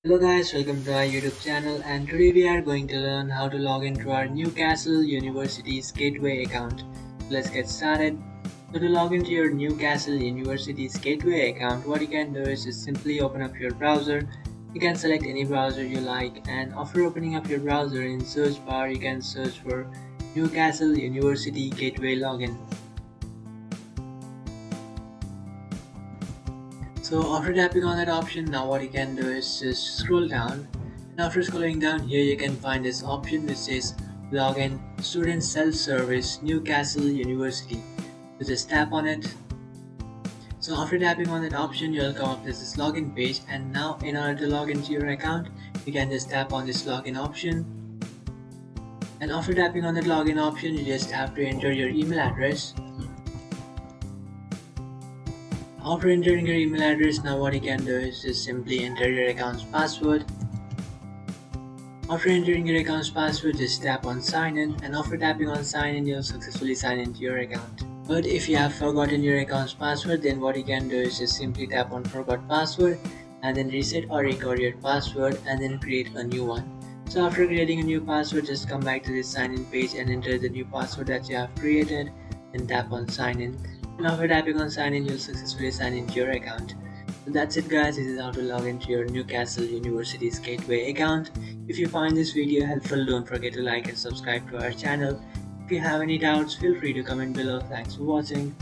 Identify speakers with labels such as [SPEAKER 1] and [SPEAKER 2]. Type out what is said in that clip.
[SPEAKER 1] Hello guys, welcome to our YouTube channel, and today we are going to learn how to log into our Newcastle University's Gateway account. Let's get started. So to log into your Newcastle University's Gateway account, what you can do is just simply open up your browser. You can select any browser you like, and after opening up your browser, in search bar you can search for Newcastle University Gateway Login. So after tapping on that option, now what you can do is just scroll down, and after scrolling down here you can find this option which says Login Student Self-Service Newcastle University. So just tap on it. So after tapping on that option, you'll come up with this login page, and now in order to log into your account, you can just tap on this login option. And after tapping on that login option, you just have to enter your email address. After entering your email address, now what you can do is just simply enter your account's password. After entering your account's password, just tap on sign in, and after tapping on sign in, you'll successfully sign into your account. But if you have forgotten your account's password, then what you can do is just simply tap on forgot password and then reset or record your password and then create a new one. So after creating a new password, just come back to this sign in page and enter the new password that you have created, and tap on sign in. And after tapping on sign in, you'll successfully sign into your account. So that's it guys, this is how to log into your Newcastle University's Gateway account. If you find this video helpful, don't forget to like and subscribe to our channel. If you have any doubts, feel free to comment below. Thanks for watching.